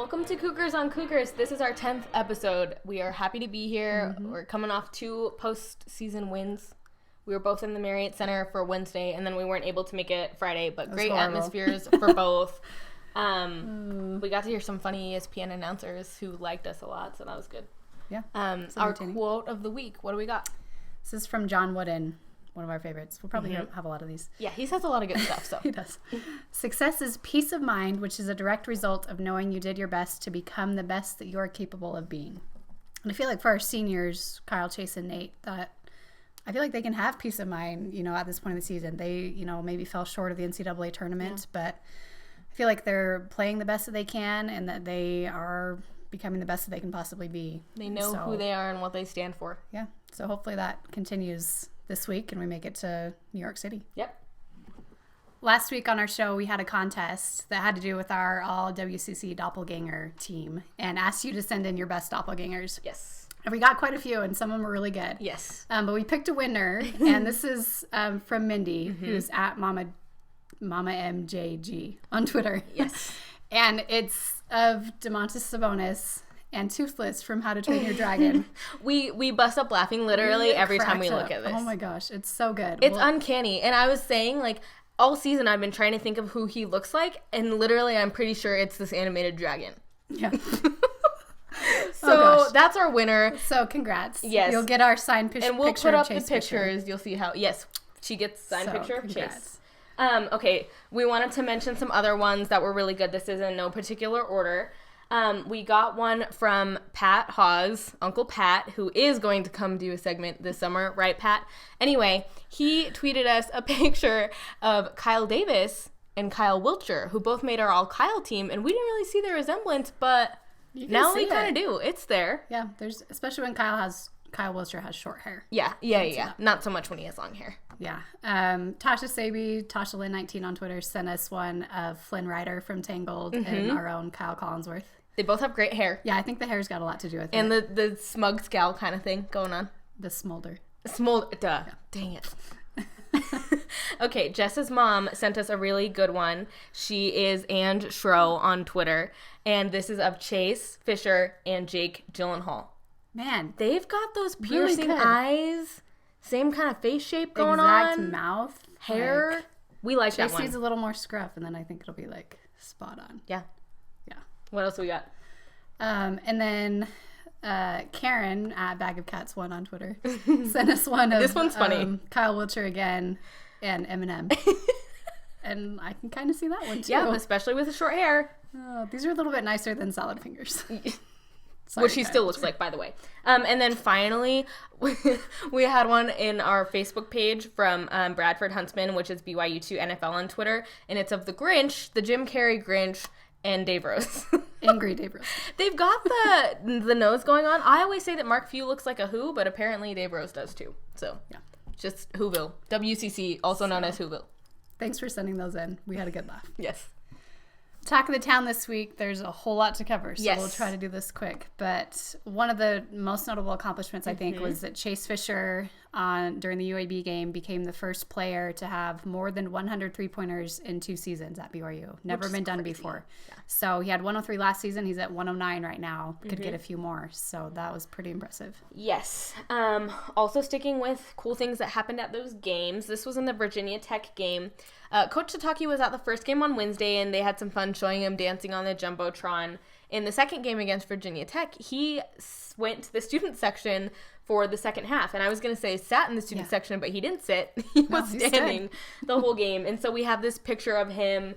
Welcome to Cougars on Cougars. This is our 10th episode. We are happy to be here. We're coming off 2 postseason wins. We were both in the Marriott Center for Wednesday, and then we weren't able to make it Friday, but great atmospheres for both. We got to hear some funny ESPN announcers who liked us a lot, so that was good. Yeah. Our quote of the week, what do we got? This is from John Wooden, one of our favorites. We'll probably have a lot of these. Yeah, he says a lot of good stuff. So He does. Success is peace of mind, which is a direct result of knowing you did your best to become the best that you are capable of being. And I feel like for our seniors, Kyle, Chase, and Nate, that I feel like they can have peace of mind, at this point of the season. They, maybe fell short of the NCAA tournament, but I feel like they're playing the best that they can and that they are becoming the best that they can possibly be. They know who they are and what they stand for. Yeah. So hopefully that continues this week and we make it to New York City. Yep. Last week on our show, we had a contest that had to do with our all WCC doppelganger team and asked you to send in your best doppelgangers. Yes. And we got quite a few, and some of them were really good. Yes. But we picked a winner, and this is from Mindy, who's at Mama MJG on Twitter. Yes. And it's of DeMontis Sabonis and Toothless from How to Train Your Dragon. We bust up laughing literally every time we look at this. Oh my gosh, it's so good. It's uncanny. And I was saying, all season I've been trying to think of who he looks like, and literally I'm pretty sure it's this animated dragon. Yeah. So that's our winner. So congrats. Yes. You'll get our signed picture. And we'll put up the Chase pictures. You'll see how, yes, she gets signed picture of congrats. Chase. Okay, we wanted to mention some other ones that were really good. This is in no particular order. We got one from Pat Hawes, Uncle Pat, who is going to come do a segment this summer, right, Pat? Anyway, he tweeted us a picture of Kyle Davis and Kyle Wiltshire, who both made our All Kyle team, and we didn't really see the resemblance, but now we kind of do. It's there. Yeah, there's especially when Kyle Wiltshire has short hair. Yeah. Not so much when he has long hair. Yeah. Tasha Sabi, Tasha Lynn 19 on Twitter, sent us one of Flynn Rider from Tangled and our own Kyle Collinsworth. They both have great hair. Yeah, I think the hair's got a lot to do with it. And the smug scowl kind of thing going on. The smolder. Duh. Yeah. Dang it. Okay, Jess's mom sent us a really good one. She is And Shro on Twitter. And this is of Chase Fisher and Jake Gyllenhaal. Man. They've got those piercing eyes. Same kind of face shape going Exact on. mouth. Hair. We like that one. Chase needs a little more scruff, and then I think it'll be, spot on. Yeah. Yeah. What else we got? And then Karen at Bag of Cats 1 on Twitter sent us one of this one's funny. Kyle Wiltshire again and Eminem. And I can kind of see that one too. Yeah, especially with the short hair. These are a little bit nicer than Salad Fingers. Sorry, which he still looks like, by the way. And then finally, we had one in our Facebook page from Bradford Huntsman, which is BYU2 NFL on Twitter. And it's of the Grinch, the Jim Carrey Grinch, and Dave Rose. Angry Dave Rose. They've got the nose going on. I always say that Mark Few looks like a Who, but apparently Dave Rose does too. So, yeah. Just Whoville. WCC, also known as Whoville. Thanks for sending those in. We had a good laugh. Yes. Talk of the town this week, there's a whole lot to cover, so we'll try to do this quick. But one of the most notable accomplishments, I think, was that Chase Fisher, during the UAB game, became the first player to have more than 100 three-pointers in 2 seasons at BYU. Never been done before. Yeah. So he had 103 last season. He's at 109 right now. Could get a few more. So that was pretty impressive. Yes. Also sticking with cool things that happened at those games. This was in the Virginia Tech game. Coach Sataki was at the first game on Wednesday, and they had some fun showing him dancing on the Jumbotron. In the second game against Virginia Tech, he went to the student section for the second half. And I was going to say sat in the student section, but he didn't sit. He was standing the whole game. And so we have this picture of him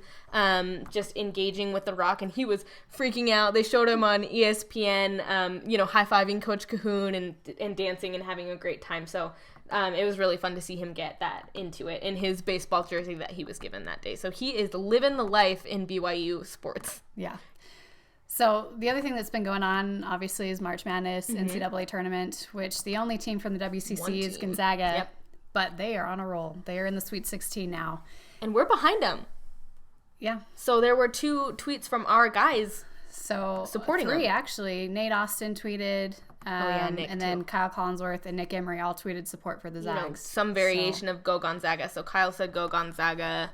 just engaging with the rock, and he was freaking out. They showed him on ESPN, high-fiving Coach Cahoon and dancing and having a great time. So it was really fun to see him get that into it in his baseball jersey that he was given that day. So he is living the life in BYU sports. Yeah. So the other thing that's been going on, obviously, is March Madness, NCAA tournament, which the only team from the WCC is Gonzaga. Yep. But they are on a roll. They are in the Sweet 16 now. And we're behind them. Yeah. So there were 2 tweets from our guys supporting 3, them. Actually. Nate Austin tweeted. Nick and then Kyle Collinsworth and Nick Emery all tweeted support for the Zags. Some variation of Go Gonzaga. So Kyle said Go Gonzaga.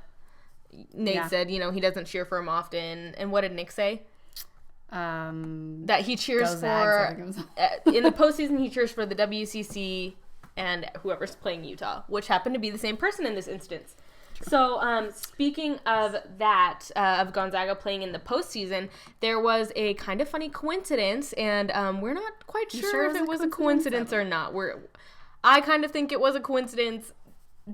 Nate said, he doesn't cheer for him often. And what did Nick say? That he cheers Go for Zags, in the postseason. He cheers for the WCC and whoever's playing Utah, which happened to be the same person in this instance. True. So speaking of that, of Gonzaga playing in the postseason, there was a kind of funny coincidence, and we're not quite sure if it was a coincidence or not. I kind of think it was a coincidence.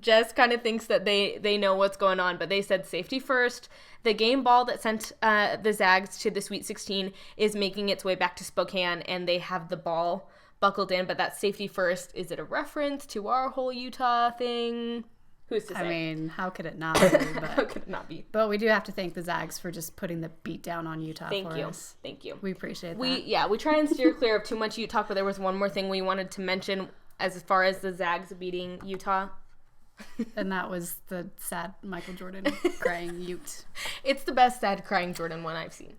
Jess kind of thinks that they know what's going on, but they said safety first. The game ball that sent the Zags to the Sweet 16 is making its way back to Spokane, and they have the ball buckled in, but that's safety first. Is it a reference to our whole Utah thing? Who's to say? I mean, how could it not be? But, how could it not be? But we do have to thank the Zags for just putting the beat down on Utah for us. Thank you. We appreciate that. We try and steer clear of too much Utah, but there was one more thing we wanted to mention as far as the Zags beating Utah. And that was the sad Michael Jordan crying Ute. It's the best sad crying Jordan one I've seen.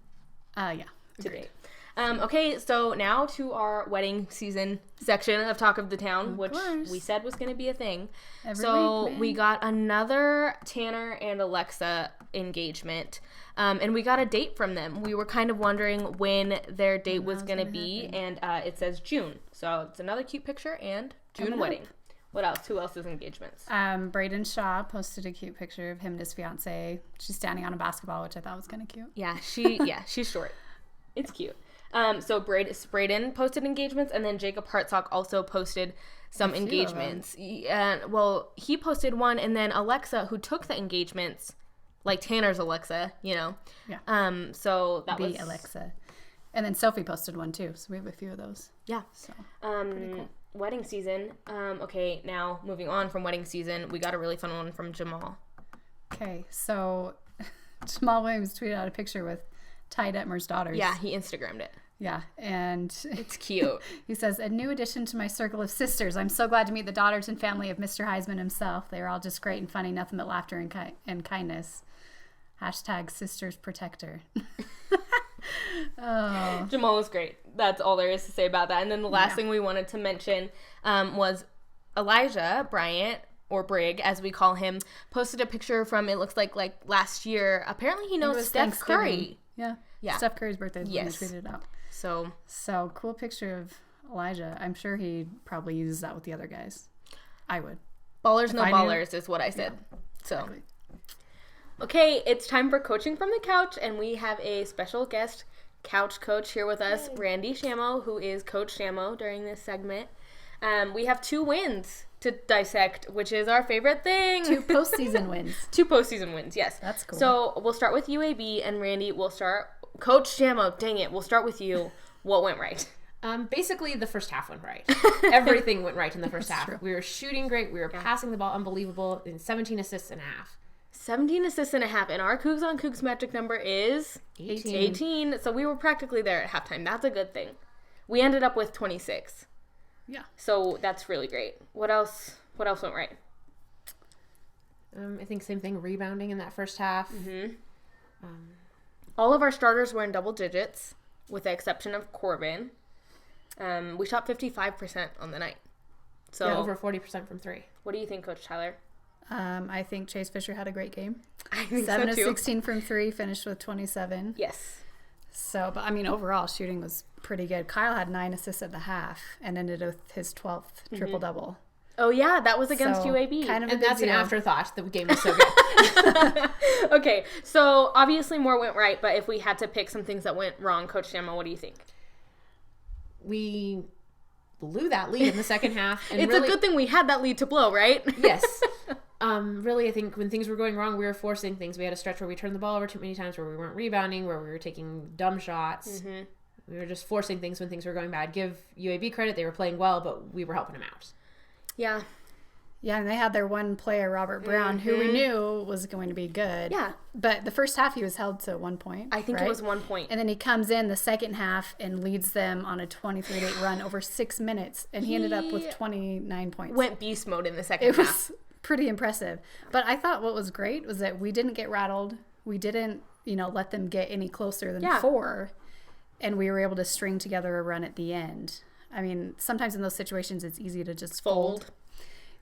Yeah. To date. Okay, so now to our wedding season section of Talk of the Town, which we said was going to be a thing. Every week, we got another Tanner and Alexa engagement, and we got a date from them. We were kind of wondering when their date was going to be, and it says June. So it's another cute picture and June wedding. What else? Who else's engagements? Braden Shaw posted a cute picture of him and his fiance. She's standing on a basketball, which I thought was kind of cute. Yeah, she's short. It's cute. So Braden posted engagements, and then Jacob Hartsock also posted some engagements. Well, he posted one, and then Alexa, who took the engagements, like Tanner's Alexa, Yeah. So that was Alexa, and then Sophie posted one too. So we have a few of those. Yeah. So pretty cool. Wedding season. Okay, now moving on from wedding season, we got a really fun one from Jamal. Okay, so Jamal Williams tweeted out a picture with Ty Detmer's daughters. Yeah, he Instagrammed it. Yeah, and it's cute. He says, a new addition to my circle of sisters. I'm so glad to meet the daughters and family of Mr. Heisman himself. They are all just great and funny, nothing but laughter and kindness. # sisters protector. Oh. Jamal was great. That's all there is to say about that. And then the last thing we wanted to mention was Elijah Bryant, or Brig, as we call him, posted a picture from, it looks like last year. Apparently he knows Steph Curry. Yeah. Steph Curry's birthday is when he tweeted it out. So cool picture of Elijah. I'm sure he probably uses that with the other guys. I would. Ballers no ballers is what I said. Yeah, exactly. Okay, it's time for Coaching from the Couch, and we have a special guest couch coach here with us, Randi Shamo, who is Coach Shamo during this segment. We have 2 wins to dissect, which is our favorite thing. 2 postseason wins. 2 postseason wins, yes. That's cool. So we'll start with UAB, and Randi, we'll start. Coach Shamo, dang it, we'll start with you. What went right? Basically, the first half went right. Everything went right in the first half. True. We were shooting great. We were passing the ball unbelievable. In 17 assists and a half. 17 assists and a half, and our Cougs on Cougs magic number is 18. So we were practically there at halftime. That's a good thing. We ended up with 26. Yeah. So that's really great. What else went right? I think same thing, rebounding in that first half. Mm-hmm. All of our starters were in double digits, with the exception of Corbin. We shot 55% on the night. So over 40% from 3. What do you think, Coach Tyler? I think Chase Fisher had a great game. I think 7 so too. of 16 from 3, finished with 27. Yes. So, but I mean, overall shooting was pretty good. Kyle had 9 assists at the half and ended with his 12th triple-double. Oh, yeah, that was against UAB. Kind of and that's an afterthought. The game was so good. Okay, so obviously more went right, but if we had to pick some things that went wrong, Coach Shamo, what do you think? We blew that lead in the second half. And it's a good thing we had that lead to blow, right? Yes. Really, I think when things were going wrong, we were forcing things. We had a stretch where we turned the ball over too many times, where we weren't rebounding, where we were taking dumb shots. Mm-hmm. We were just forcing things when things were going bad. Give UAB credit. They were playing well, but we were helping them out. Yeah. Yeah, and they had their one player, Robert Brown, who we knew was going to be good. Yeah. But the first half, he was held to 1 point. I think it was 1 point. And then he comes in the second half and leads them on a 23-8 run over 6 minutes. And he ended up with 29 points. Went beast mode in the second half. It was pretty impressive. But I thought what was great was that we didn't get rattled. We didn't, let them get any closer than 4. And we were able to string together a run at the end. I mean, sometimes in those situations, it's easy to just fold.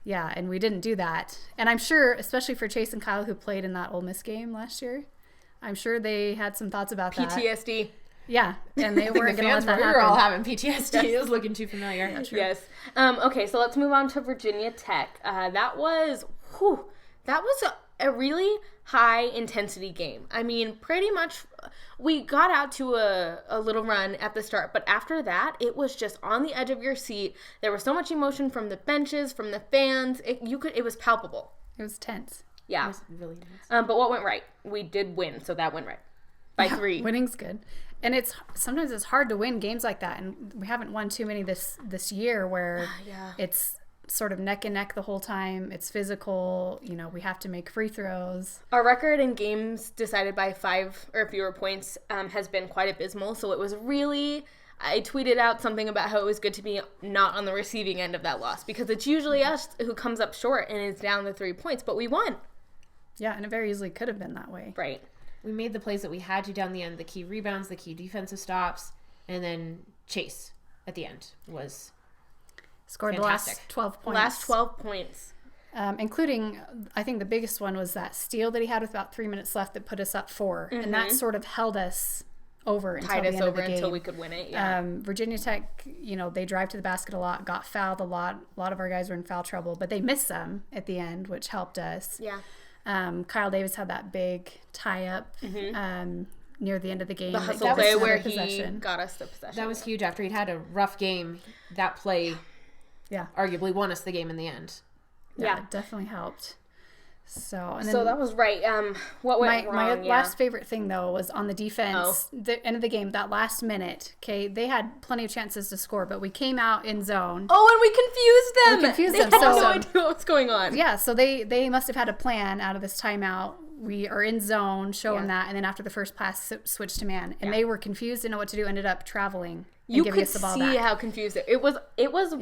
Yeah, and we didn't do that. And I'm sure, especially for Chase and Kyle, who played in that Ole Miss game last year, I'm sure they had some thoughts about that. PTSD. Yeah, and they weren't going to let that we happen. were all having PTSD. It was looking too familiar. Yeah, true. Yes. Okay, so let's move on to Virginia Tech. That was a really high intensity game. I mean, pretty much we got out to a little run at the start, but after that, it was just on the edge of your seat. There was so much emotion from the benches, from the fans. It was palpable. It was tense. Yeah. It was really nice. But what went right? We did win, so that went right. By 3. Winning's good. And sometimes it's hard to win games like that, and we haven't won too many this year where it's sort of neck and neck the whole time. It's physical. We have to make free throws. Our record in games decided by 5 or fewer points has been quite abysmal, so it was really... I tweeted out something about how it was good to be not on the receiving end of that loss, because it's usually us who comes up short and is down to 3 points, but we won. Yeah, and it very easily could have been that way. Right. We made the plays that we had to down the end, the key rebounds, the key defensive stops, and then Chase at the end was Scored fantastic. The last 12 points. Last 12 points. Including, I think the biggest one was that steal that he had with about 3 minutes left that put us up 4. And that sort of held us over until the end of the game. Until we could win it, yeah. Virginia Tech, they drive to the basket a lot, got fouled a lot. A lot of our guys were in foul trouble, but they missed some at the end, which helped us. Yeah. Kyle Davis had that big tie-up near the end of the game. The hustle play where he possession. got us the possession. That was huge. After he'd had a rough game, that play arguably won us the game in the end. Yeah, it definitely helped. So that was right. What went wrong? My last favorite thing, though, was on the defense. The end of the game, that last minute, okay, they had plenty of chances to score, but we came out in zone. Oh, and we confused them. They had no idea what was going on. Yeah, so they must have had a plan out of this timeout. We are in zone, show them that, and then after the first pass, switch to man. And they were confused, didn't know what to do, ended up traveling and giving us the ball back. You could see how confused it was. It was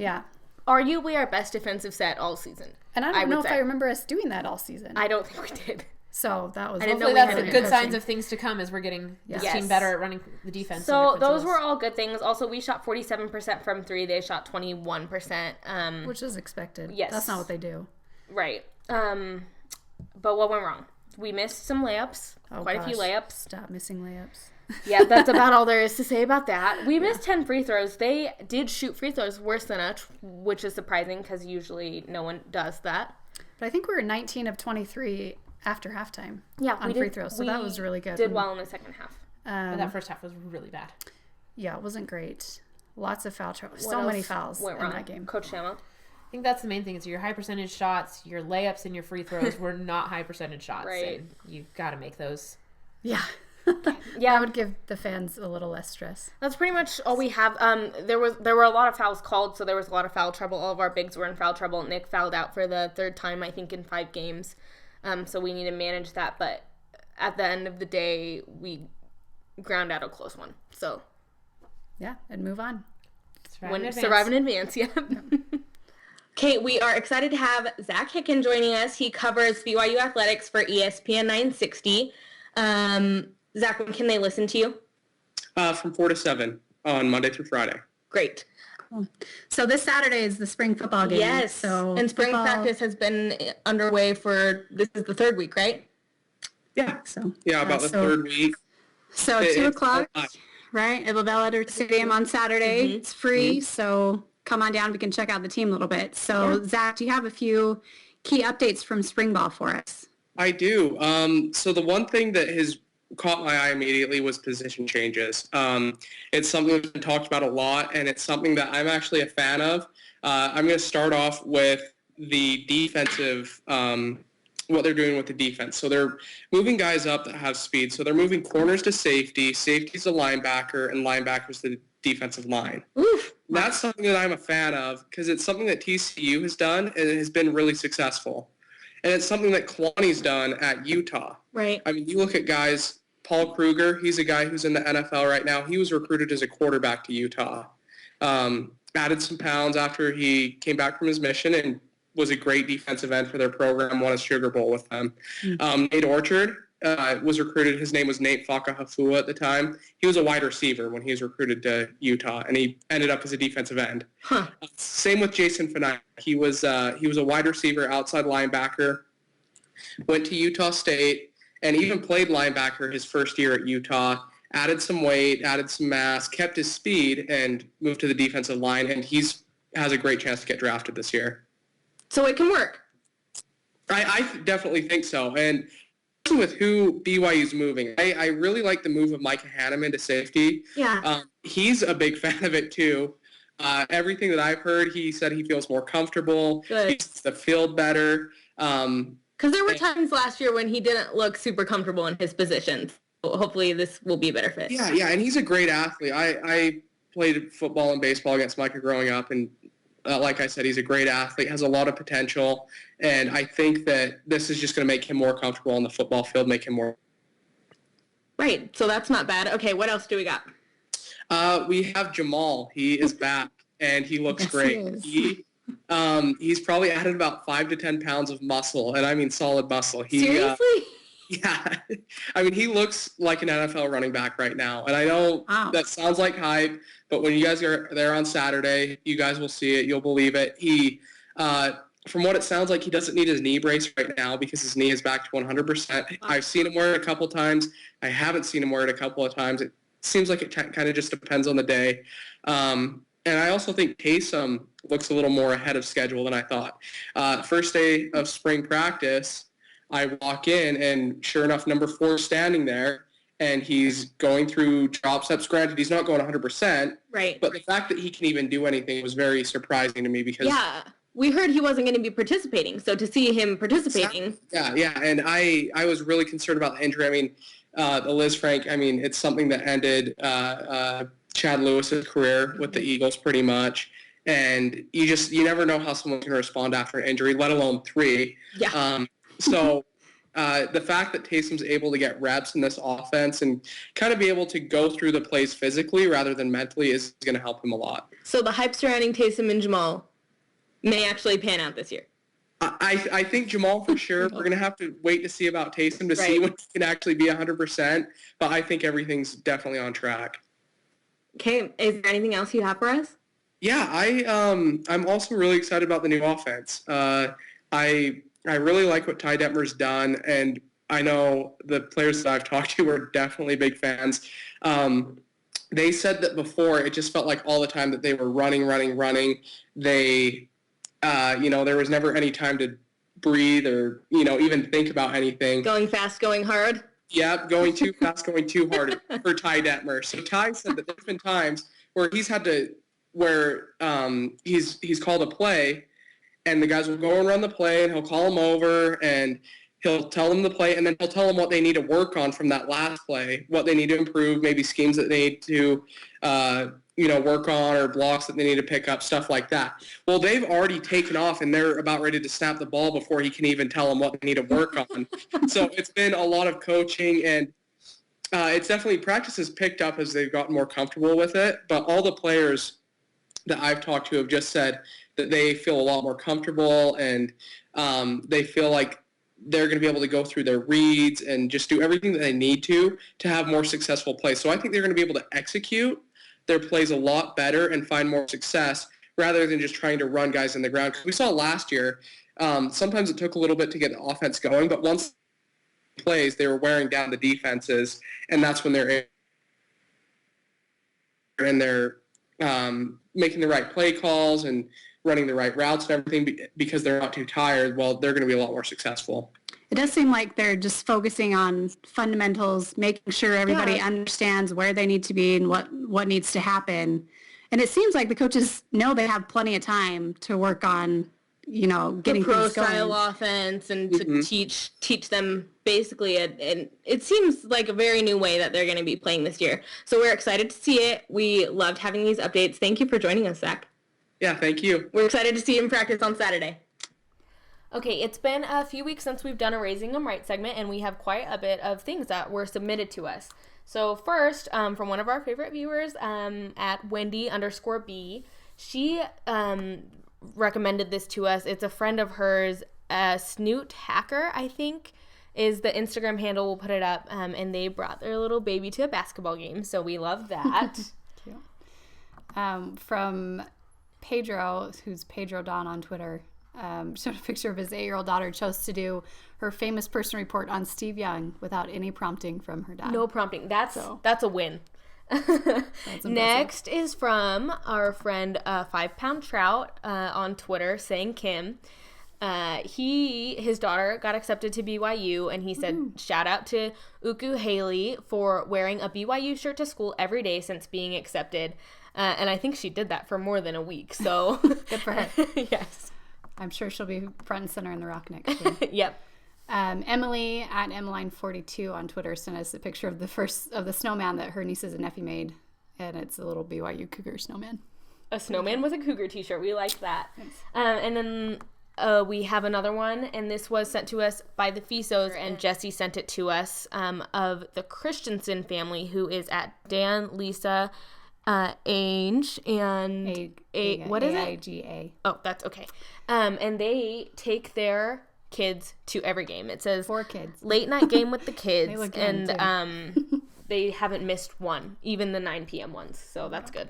arguably our best defensive set all season. And I don't know if I remember us doing that all season. I don't think we did. So that was... Hopefully that's good signs of things to come as we're getting this team better at running the defense. So those were all good things. Also, we shot 47% from 3. They shot 21%. Which is expected. Yes. That's not what they do. Right. But what went wrong? We missed some layups. Quite a few layups. Stop missing layups. Yeah, that's about all there is to say about that. We missed 10 free throws. They did shoot free throws worse than us, which is surprising because usually no one does that. But I think we were 19 of 23 after halftime on free throws, so that was really good. Did well in the second half. But that first half was really bad. Yeah, it wasn't great. Lots of foul trouble. So many fouls in that game. Coach Shamo? I think that's the main thing. Is your high percentage shots, your layups, and your free throws were not high percentage shots. Right. And you've got to make those. Yeah. Yeah, I would give the fans a little less stress. That's pretty much all we have. There were a lot of fouls called, so there was a lot of foul trouble. All of our bigs were in foul trouble. Nick fouled out for the 3rd time, I think, in 5 games. So we need to manage that. But at the end of the day, we ground out a close one. So yeah, and move on. Survive in advance. Yeah. Okay, we are excited to have Zak Hicken joining us. He covers BYU athletics for ESPN 960. Zach, when can they listen to you? From 4 to 7 on Monday through Friday. Great. So this Saturday is the spring football game. Yes. And spring practice has been underway this is the 3rd week, right? Yeah. About the 3rd week. So 2 o'clock, right, at LaVell Stadium on Saturday. It's free, so come on down. We can check out the team a little bit. So, Zach, do you have a few key updates from spring ball for us? I do. So the one thing that has caught my eye immediately was position changes. It's something that's been talked about a lot, and it's something that I'm actually a fan of. I'm going to start off with the defensive, what they're doing with the defense. So they're moving guys up that have speed. So they're moving corners to safety, safety's the linebacker, and linebackers the defensive line. Oof. That's something that I'm a fan of because it's something that TCU has done, and it has been really successful. And it's something that Kalani's done at Utah. Right. I mean, you look at guys, Paul Kruger, he's a guy who's in the NFL right now. He was recruited as a quarterback to Utah. Added some pounds after he came back from his mission and was a great defensive end for their program, won a Sugar Bowl with them. Nate Orchard was recruited. His name was Nate Fakahafua at the time. He was a wide receiver when he was recruited to Utah, and he ended up as a defensive end. Same with Jason Fanai. He was a wide receiver, outside linebacker, went to Utah State, and even played linebacker his first year at Utah, added some weight, added some mass, kept his speed, and moved to the defensive line, and has a great chance to get drafted this year. So it can work. I definitely think so. And with who BYU's moving, I really like the move of Micah Hanneman to safety. Yeah. He's a big fan of it too. Everything that I've heard, he said he feels more comfortable. Good. He sees the field better. Because there were times last year when he didn't look super comfortable in his position. So hopefully this will be a better fit. Yeah, and he's a great athlete. I played football and baseball against Micah growing up, and like I said, he's a great athlete, has a lot of potential, and I think that this is just going to make him more comfortable on the football field, make him more. Right, so that's not bad. Okay, what else do we got? We have Jamal. He is back, and he looks great. He's probably added about 5 to 10 pounds of muscle, and I mean solid muscle. Seriously? Yeah. I mean, he looks like an NFL running back right now, and I know that sounds like hype, but when you guys are there on Saturday, you guys will see it. You'll believe it. He, from what it sounds like, he doesn't need his knee brace right now because his knee is back to 100%. I've seen him wear it a couple times. I haven't seen him wear it a couple of times. It seems like it kind of just depends on the day. And I also think Taysom looks a little more ahead of schedule than I thought. First day of spring practice, I walk in, and sure enough, number 4 is standing there, and he's going through drop steps. Granted, he's not going 100%. Right. But the fact that he can even do anything was very surprising to me because... Yeah. We heard he wasn't going to be participating, so to see him participating... Yeah, and I was really concerned about the injury. I mean, the Liz Frank, I mean, it's something that ended Chad Lewis's career with the Eagles pretty much, and you never know how someone's going to respond after an injury, let alone 3. Yeah. So the fact that Taysom's able to get reps in this offense and kind of be able to go through the plays physically rather than mentally is going to help him a lot. So the hype surrounding Taysom and Jamal may actually pan out this year. I think Jamal for sure. We're going to have to wait to see about Taysom to see when he can actually be 100%, but I think everything's definitely on track. Okay, is there anything else you have for us? Yeah, I'm also really excited about the new offense. I really like what Ty Detmer's done, and I know the players that I've talked to were definitely big fans. They said that before it just felt like all the time that they were running. They, there was never any time to breathe or, even think about anything. Going fast, going hard? Yeah, going too fast, going too hard for Ty Detmer. So Ty said that there's been times where he's called a play, and the guys will go and run the play, and he'll call them over, and he'll tell them the play, and then he'll tell them what they need to work on from that last play, what they need to improve, maybe schemes that they need to, work on, or blocks that they need to pick up, stuff like that. Well, they've already taken off, and they're about ready to snap the ball before he can even tell them what they need to work on. So it's been a lot of coaching, and it's definitely practice has picked up as they've gotten more comfortable with it, but all the players that I've talked to have just said that they feel a lot more comfortable, and they feel like they're going to be able to go through their reads and just do everything that they need to have more successful plays. So I think they're going to be able to execute their plays a lot better and find more success rather than just trying to run guys in the ground. Because we saw last year, sometimes it took a little bit to get the offense going, but once plays, they were wearing down the defenses, and that's when they're making the right play calls and running the right routes and everything because they're not too tired. Well, they're going to be a lot more successful. It does seem like they're just focusing on fundamentals, making sure everybody understands where they need to be and what needs to happen. And it seems like the coaches know they have plenty of time to work on, getting the pro things going. style offense and to teach them basically and it seems like a very new way that they're going to be playing this year. So we're excited to see it. We loved having these updates. Thank you for joining us, Zach. Yeah, thank you. We're excited to see him practice on Saturday. Okay, it's been a few weeks since we've done a Raising Them Right segment, and we have quite a bit of things that were submitted to us. So first, from one of our favorite viewers, at Wendy_B, she recommended this to us. It's a friend of hers, Snoot Hacker, I think, is the Instagram handle. We'll put it up, and they brought their little baby to a basketball game, so we love that. Cute. From Pedro, who's Pedro Don on Twitter, showed a picture of his 8-year-old daughter chose to do her famous person report on Steve Young without any prompting from her dad. No prompting. That's a win. Next is from our friend 5 Pound Trout on Twitter saying Kim. His daughter got accepted to BYU, and he said, shout out to Uku Haley for wearing a BYU shirt to school every day since being accepted. And I think she did that for more than a week. So good for her. Yes. I'm sure she'll be front and center in the Rock next year. Yep. Emily at Emmeline42 on Twitter sent us a picture of the snowman that her nieces and nephew made, and it's a little BYU Cougar snowman. A snowman with a Cougar t-shirt. We like that. And then we have another one, and this was sent to us by the Fisos, and Jesse sent it to us of the Christensen family, who is at Dan, Lisa, Ainge, and what is it? AIGA. Oh, that's okay. And they take their kids to every game. It says 4 kids. Late night game with the kids, They look and young, they haven't missed one, even the 9 p.m. ones. So that's good.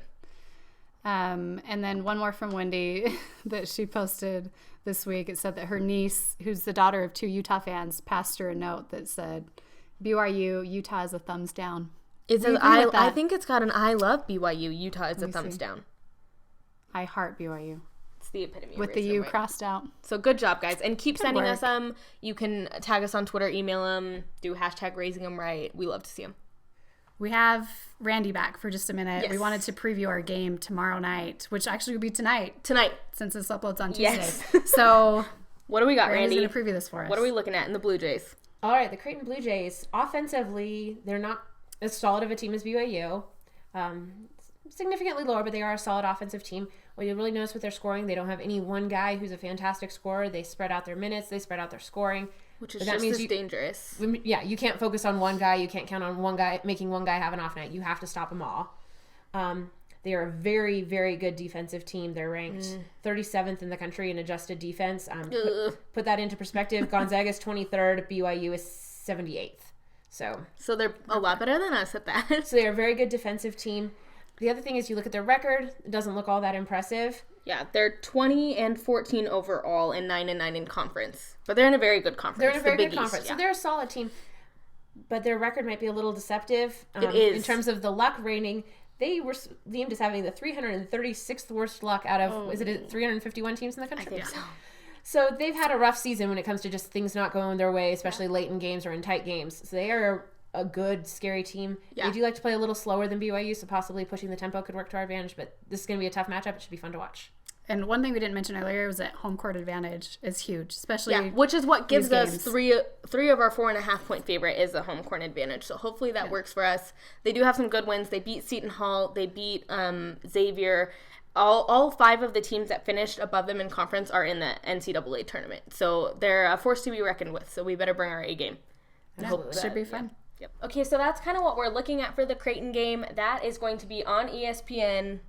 And then one more from Wendy that she posted this week. It said that her niece, who's the daughter of 2 Utah fans, passed her a note that said, BYU, Utah is a thumbs down. It says, I think it's got an I love BYU. Utah is a thumbs down. I heart BYU. It's the epitome of with the racism, U right? crossed out. So good job, guys. And keep sending work. us them. You can tag us on Twitter, email them, do hashtag raising them right. We love to see them. We have Randy back for just a minute. Yes. We wanted to preview our game tomorrow night, which actually will be tonight since this uploads on Tuesday. Yes. So what do we got, Randy's Randy? going to preview this for us. What are we looking at in the Blue Jays? All right, the Creighton Blue Jays, offensively, they're not as solid of a team as BYU. Significantly lower, but they are a solid offensive team. What you'll really notice with their scoring, they don't have any one guy who's a fantastic scorer. They spread out their minutes. They spread out their scoring. Which is just as dangerous. Yeah, you can't focus on one guy. You can't count on one guy, making one guy have an off night. You have to stop them all. They are a very, very good defensive team. They're ranked 37th in the country in adjusted defense. Put that into perspective. Gonzaga's 23rd. BYU is 78th. So they're a lot better than us at that. So they're a very good defensive team. The other thing is you look at their record. It doesn't look all that impressive. Yeah, they're 20-14 overall and 9-9 in conference. But they're in a very good conference. They're in a very good Big conference. East, yeah. So they're a solid team. But their record might be a little deceptive. It is. In terms of the luck rating, they were deemed as having the 336th worst luck out of, is it 351 teams in the country? I think so. So they've had a rough season when it comes to just things not going their way, especially late in games or in tight games. So they are a good, scary team. Yeah. They do like to play a little slower than BYU, so possibly pushing the tempo could work to our advantage, but this is going to be a tough matchup. It should be fun to watch. And one thing we didn't mention earlier was that home court advantage is huge, especially which is what gives us games. three of our 4.5 point favorite is a home court advantage. So hopefully that works for us. They do have some good wins. They beat Seton Hall. They beat Xavier. All 5 of the teams that finished above them in conference are in the NCAA tournament. So they're a force to be reckoned with. So we better bring our A game. Should be fun. Yep. Okay, so that's kind of what we're looking at for the Creighton game. That is going to be on ESPN,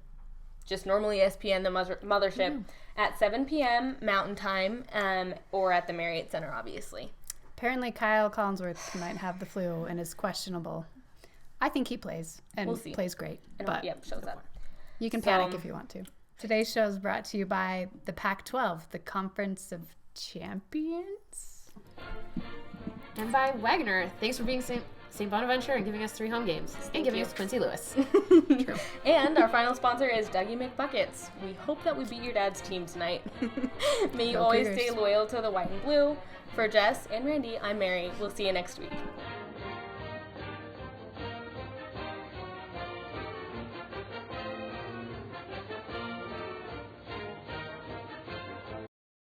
just normal ESPN, the mothership, at 7 p.m. Mountain Time, or at the Marriott Center, obviously. Apparently Kyle Collinsworth might have the flu and is questionable. I think he plays and We'll see. plays great. And But shows up. you can panic if you want to. Today's show is brought to you by the Pac-12, the Conference of Champions. And by Wagner. Thanks for being St. Bonaventure and giving us 3 home games. And giving us Quincy Lewis. True. And our final sponsor is Dougie McBuckets. We hope that we beat your dad's team tonight. May you Go always Cougars. stay loyal to the white and blue. For Jess and Randy, I'm Mary. We'll see you next week.